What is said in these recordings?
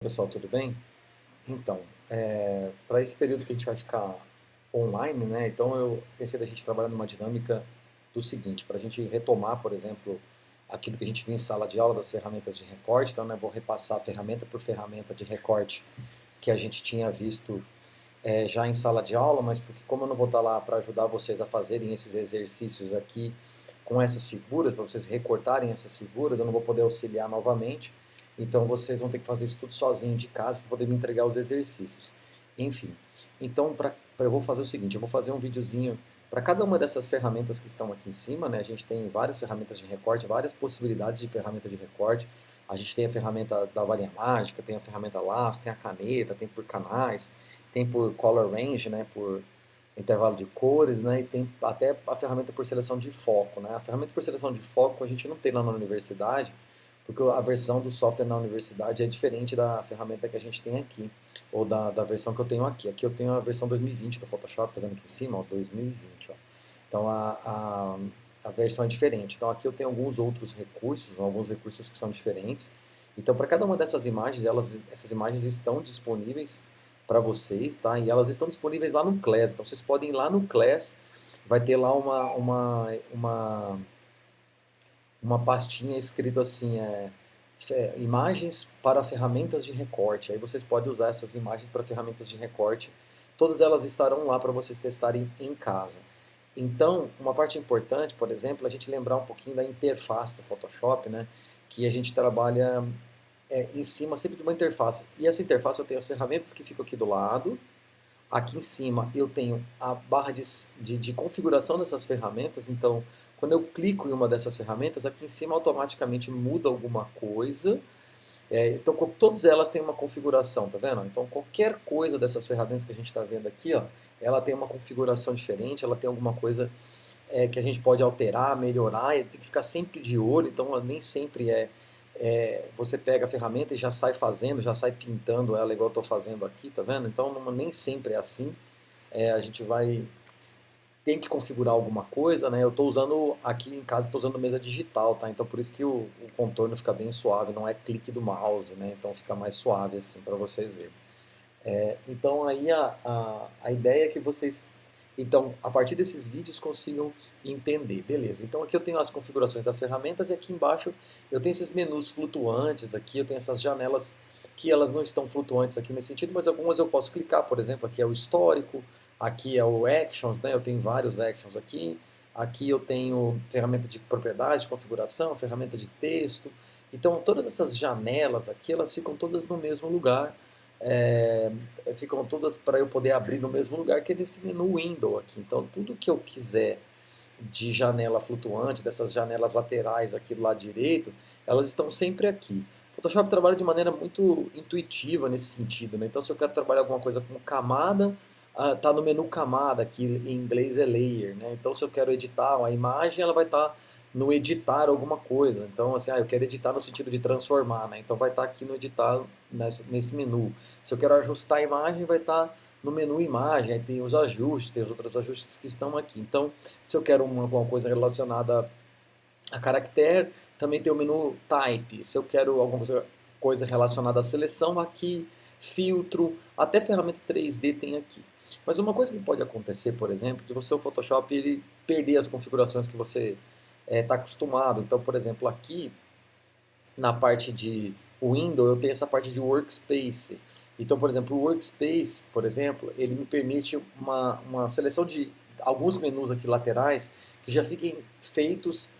Pessoal, tudo bem? Então, para esse período que a gente vai ficar online, né? Então eu pensei da gente trabalhar numa dinâmica do seguinte, para a gente retomar, por exemplo, aquilo que a gente viu em sala de aula das ferramentas de recorte, então, né, vou repassar ferramenta por ferramenta de recorte que a gente tinha visto já em sala de aula, mas porque como eu não vou estar lá para ajudar vocês a fazerem esses exercícios aqui com essas figuras, para vocês recortarem essas figuras, eu não vou poder auxiliar novamente. Então vocês vão ter que fazer isso tudo sozinho de casa para poder me entregar os exercícios. Enfim, então eu vou fazer o seguinte, eu vou fazer um videozinho para cada uma dessas ferramentas que estão aqui em cima, né? A gente tem várias ferramentas de recorte, várias possibilidades de ferramenta de recorte. A gente tem a ferramenta da varinha mágica, tem a ferramenta laço, tem a caneta, tem por canais, tem por color range, né? Por intervalo de cores, né? E tem até a ferramenta por seleção de foco, né? A ferramenta por seleção de foco a gente não tem lá na universidade, porque a versão do software na universidade é diferente da ferramenta que a gente tem aqui, ou da versão que eu tenho aqui. Aqui eu tenho a versão 2020 do Photoshop, tá vendo aqui em cima? Ó, 2020, ó. Então a versão é diferente. Então aqui eu tenho alguns recursos que são diferentes. Então para cada uma dessas imagens, essas imagens estão disponíveis para vocês, tá? E elas estão disponíveis lá no Class. Então vocês podem ir lá no Class, vai ter lá uma pastinha escrito assim, imagens para ferramentas de recorte. Aí vocês podem usar essas imagens para ferramentas de recorte. Todas elas estarão lá para vocês testarem em casa. Então, uma parte importante, por exemplo, é a gente lembrar um pouquinho da interface do Photoshop, né? Que a gente trabalha em cima sempre de uma interface. E essa interface eu tenho as ferramentas que ficam aqui do lado. Aqui em cima eu tenho a barra de configuração dessas ferramentas, então quando eu clico em uma dessas ferramentas, aqui em cima automaticamente muda alguma coisa. Então todas elas têm uma configuração, tá vendo? Então qualquer coisa dessas ferramentas que a gente está vendo aqui, ó, ela tem uma configuração diferente, ela tem alguma coisa que a gente pode alterar, melhorar, e tem que ficar sempre de olho, então nem sempre você pega a ferramenta e já sai fazendo, já sai pintando ela igual eu estou fazendo aqui, tá vendo? Então nem sempre é assim. A gente tem que configurar alguma coisa, né? Eu estou usando aqui em casa, estou usando mesa digital, tá? Então por isso que o contorno fica bem suave, não é clique do mouse, né? Então fica mais suave assim para vocês verem. Então aí a ideia é que vocês, então, a partir desses vídeos consigam entender, beleza. Então aqui eu tenho as configurações das ferramentas e aqui embaixo eu tenho esses menus flutuantes aqui, eu tenho essas janelas que elas não estão flutuantes aqui nesse sentido, mas algumas eu posso clicar, por exemplo, aqui é o histórico, aqui é o actions, né? Eu tenho vários actions aqui. Aqui eu tenho ferramenta de propriedade, de configuração, ferramenta de texto. Então todas essas janelas aqui, elas ficam todas no mesmo lugar é, ficam todas para eu poder abrir no mesmo lugar que é nesse menu Window aqui. Então, tudo que eu quiser de janela flutuante, dessas janelas laterais aqui do lado direito, elas estão sempre aqui. O Photoshop trabalha de maneira muito intuitiva nesse sentido, né? Então, se eu quero trabalhar alguma coisa com camada, tá no menu camada, que em inglês é layer, né? Então, se eu quero editar uma imagem, ela vai estar no editar alguma coisa. Então, assim, eu quero editar no sentido de transformar, né? Então, vai estar aqui no editar nesse menu. Se eu quero ajustar a imagem, vai estar no menu imagem, aí tem os ajustes, tem os outros ajustes que estão aqui. Então, se eu quero alguma coisa relacionada a caractere, também tem o menu Type. Se eu quero alguma coisa relacionada à seleção, aqui, filtro, até ferramenta 3D tem aqui. Mas uma coisa que pode acontecer, por exemplo, de você o Photoshop ele perder as configurações que você está acostumado. Então, por exemplo, aqui na parte de Windows eu tenho essa parte de Workspace. Então, por exemplo, o Workspace, por exemplo, ele me permite uma seleção de alguns menus aqui laterais que já fiquem feitos,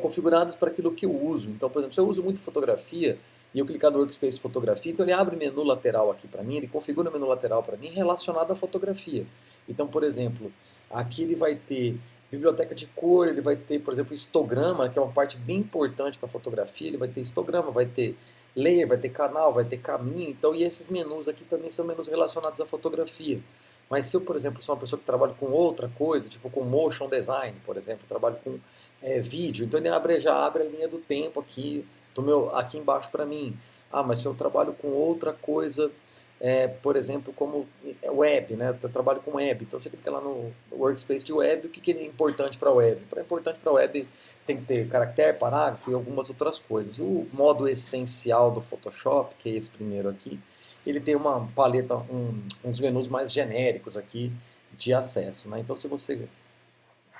configurados para aquilo que eu uso. Então, por exemplo, se eu uso muito fotografia e eu clicar no Workspace Fotografia, então ele abre menu lateral aqui para mim, ele configura o menu lateral para mim relacionado à fotografia. Então, por exemplo, aqui ele vai ter biblioteca de cor, ele vai ter, por exemplo, histograma, que é uma parte bem importante para fotografia, ele vai ter histograma, vai ter layer, vai ter canal, vai ter caminho, então, e esses menus aqui também são menus relacionados à fotografia. Mas se eu, por exemplo, sou uma pessoa que trabalha com outra coisa, tipo com motion design, por exemplo, trabalho com vídeo, então ele já abre a linha do tempo aqui, aqui embaixo para mim. Ah, mas se eu trabalho com outra coisa por exemplo, como web, né? Eu trabalho com web, então você clica lá no workspace de web, o que é importante para web? Para importante para web tem que ter caractere, parágrafo e algumas outras coisas. O modo essencial do Photoshop, que é esse primeiro aqui, ele tem uma paleta, uns menus mais genéricos aqui de acesso, né? Então, se você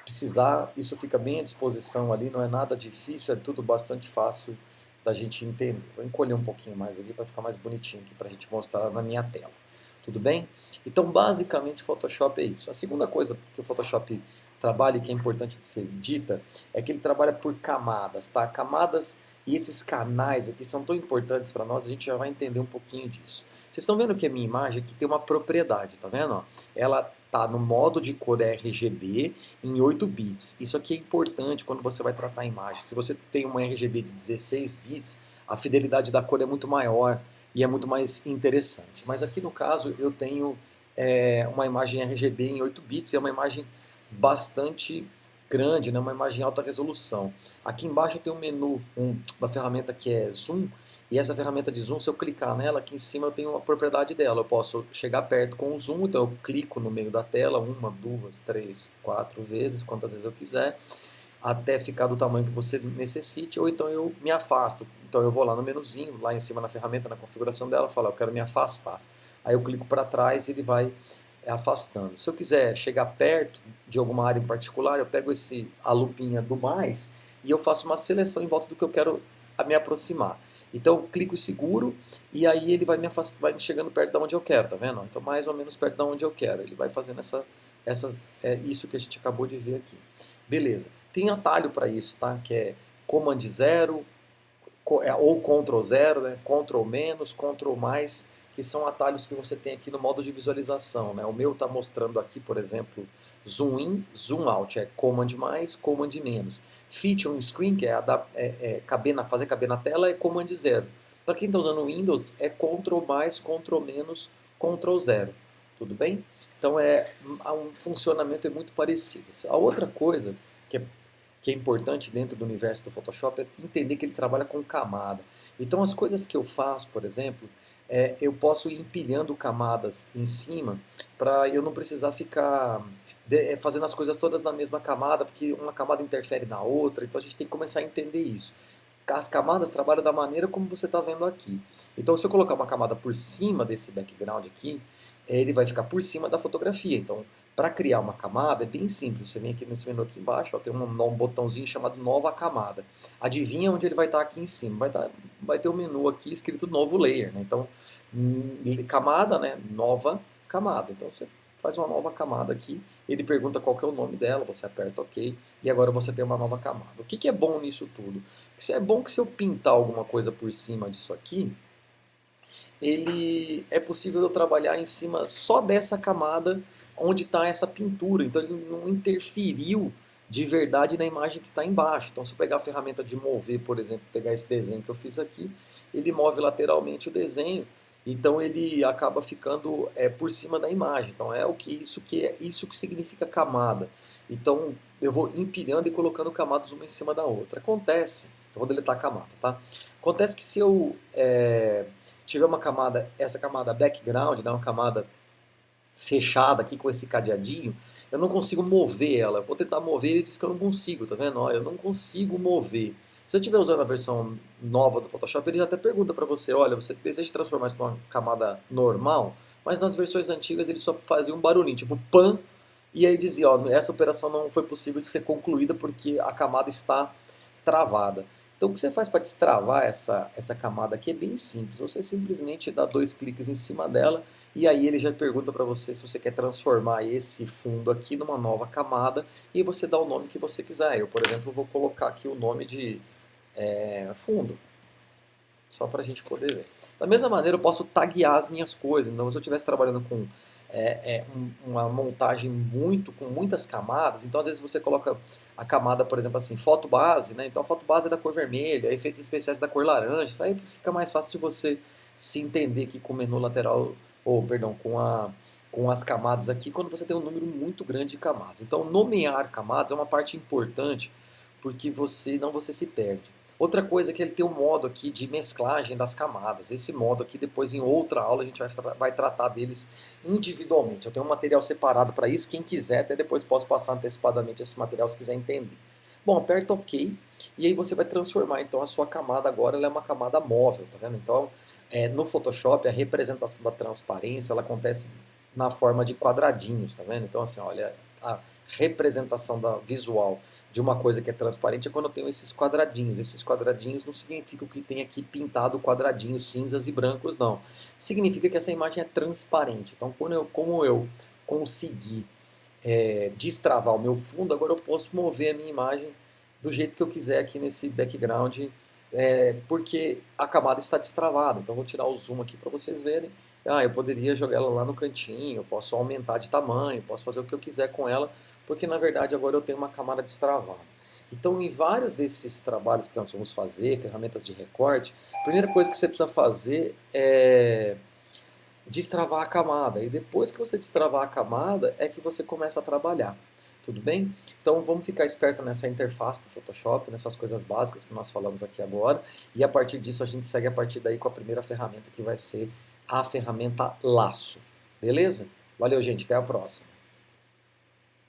precisar, isso fica bem à disposição ali, não é nada difícil, é tudo bastante fácil da gente entender. Vou encolher um pouquinho mais aqui para ficar mais bonitinho aqui para a gente mostrar na minha tela. Tudo bem? Então, basicamente, Photoshop é isso. A segunda coisa que o Photoshop trabalha e que é importante de ser dita é que ele trabalha por camadas, tá? Camadas e esses canais aqui são tão importantes para nós, a gente já vai entender um pouquinho disso. Vocês estão vendo que a minha imagem aqui tem uma propriedade, tá vendo? Ela tá no modo de cor RGB em 8 bits. Isso aqui é importante quando você vai tratar a imagem. Se você tem uma RGB de 16 bits, a fidelidade da cor é muito maior e é muito mais interessante. Mas aqui no caso eu tenho uma imagem RGB em 8 bits, é uma imagem bastante grande, né? Uma imagem em alta resolução. Aqui embaixo tem um menu, uma ferramenta que é Zoom, e essa ferramenta de zoom, se eu clicar nela, aqui em cima eu tenho uma propriedade dela. Eu posso chegar perto com o zoom, então eu clico no meio da tela, uma, duas, três, quatro vezes, quantas vezes eu quiser, até ficar do tamanho que você necessite, ou então eu me afasto. Então eu vou lá no menuzinho, lá em cima na ferramenta, na configuração dela, falo, eu quero me afastar. Aí eu clico para trás e ele vai afastando. Se eu quiser chegar perto de alguma área em particular, eu pego a lupinha do mais e eu faço uma seleção em volta do que eu quero me aproximar. Então eu clico seguro e aí ele vai me afastar, vai me chegando perto de onde eu quero, tá vendo? Então mais ou menos perto de onde eu quero. Ele vai fazendo isso que a gente acabou de ver aqui. Beleza. Tem atalho para isso, tá? Que é Command 0 ou Ctrl 0, né? Ctrl menos, Ctrl mais, que são atalhos que você tem aqui no modo de visualização, né? O meu está mostrando aqui, por exemplo, zoom in, zoom out, é Command mais, Command menos. Fit on screen, que é, fazer caber na tela, é Command 0. Para quem está usando Windows, é Ctrl mais, Ctrl menos, Ctrl 0. Tudo bem? Então um funcionamento é muito parecido. A outra coisa que é importante dentro do universo do Photoshop é entender que ele trabalha com camada. Então as coisas que eu faço, por exemplo, eu posso ir empilhando camadas em cima para eu não precisar ficar fazendo as coisas todas na mesma camada, porque uma camada interfere na outra, então a gente tem que começar a entender isso. As camadas trabalham da maneira como você está vendo aqui. Então, se eu colocar uma camada por cima desse background aqui, ele vai ficar por cima da fotografia. Então, para criar uma camada é bem simples. Você vem aqui nesse menu aqui embaixo, ó, tem um botãozinho chamado Nova Camada. Adivinha onde ele vai estar aqui em cima? Vai ter um menu aqui escrito Novo Layer, né? Então, camada, né? Nova camada. Então, você faz uma nova camada aqui. Ele pergunta qual que é o nome dela, você aperta OK. E agora você tem uma nova camada. O que é bom nisso tudo? É bom que se eu pintar alguma coisa por cima disso aqui, ele é possível eu trabalhar em cima só dessa camada onde está essa pintura. Então ele não interferiu de verdade na imagem que está embaixo. Então se eu pegar a ferramenta de mover, por exemplo, pegar esse desenho que eu fiz aqui, ele move lateralmente o desenho. Então ele acaba ficando por cima da imagem. Então isso que significa camada. Então eu vou empilhando e colocando camadas uma em cima da outra. Eu vou deletar a camada, tá? Acontece que se eu tiver uma camada, essa camada background, né, uma camada fechada aqui com esse cadeadinho, eu não consigo mover ela. Eu vou tentar mover e ele diz que eu não consigo, tá vendo? Ó, eu não consigo mover. Se eu estiver usando a versão nova do Photoshop, ele até pergunta para você, olha, você deseja transformar isso numa camada normal? Mas nas versões antigas ele só fazia um barulhinho, tipo pan, e aí dizia, ó, essa operação não foi possível de ser concluída porque a camada está travada. Então o que você faz para destravar essa camada aqui é bem simples. Você simplesmente dá dois cliques em cima dela e aí ele já pergunta para você se você quer transformar esse fundo aqui numa nova camada e você dá o nome que você quiser. Eu, por exemplo, vou colocar aqui o nome de fundo, só para a gente poder ver. Da mesma maneira, eu posso taguear as minhas coisas. Então, se eu estivesse trabalhando com uma montagem com muitas camadas, então às vezes você coloca a camada, por exemplo, assim, foto base, né? Então a foto base é da cor vermelha, efeitos especiais da cor laranja. Isso aí fica mais fácil de você se entender aqui com o menu lateral, ou perdão, com as camadas aqui, quando você tem um número muito grande de camadas. Então, nomear camadas é uma parte importante, porque senão você se perde. Outra coisa é que ele tem um modo aqui de mesclagem das camadas. Esse modo aqui, depois em outra aula, a gente vai tratar deles individualmente. Eu tenho um material separado para isso. Quem quiser, até depois posso passar antecipadamente esse material se quiser entender. Bom, aperta OK e aí você vai transformar. Então a sua camada agora ela é uma camada móvel, tá vendo? Então no Photoshop a representação da transparência ela acontece na forma de quadradinhos, tá vendo? Então assim, olha, a representação da visual de uma coisa que é transparente é quando eu tenho esses quadradinhos. Esses quadradinhos não significa que tem aqui pintado quadradinhos cinzas e brancos, não. Significa que essa imagem é transparente. Então, como eu conseguir destravar o meu fundo, agora eu posso mover a minha imagem do jeito que eu quiser aqui nesse background, porque a camada está destravada. Então, eu vou tirar o zoom aqui para vocês verem. Eu poderia jogar ela lá no cantinho, eu posso aumentar de tamanho, posso fazer o que eu quiser com ela, porque na verdade agora eu tenho uma camada destravada. Então, em vários desses trabalhos que nós vamos fazer, ferramentas de recorte, a primeira coisa que você precisa fazer é destravar a camada. E depois que você destravar a camada, é que você começa a trabalhar. Tudo bem? Então vamos ficar esperto nessa interface do Photoshop, nessas coisas básicas que nós falamos aqui agora. E a partir disso a gente segue a partir daí com a primeira ferramenta que vai ser a ferramenta Laço. Beleza? Valeu, gente. Até a próxima.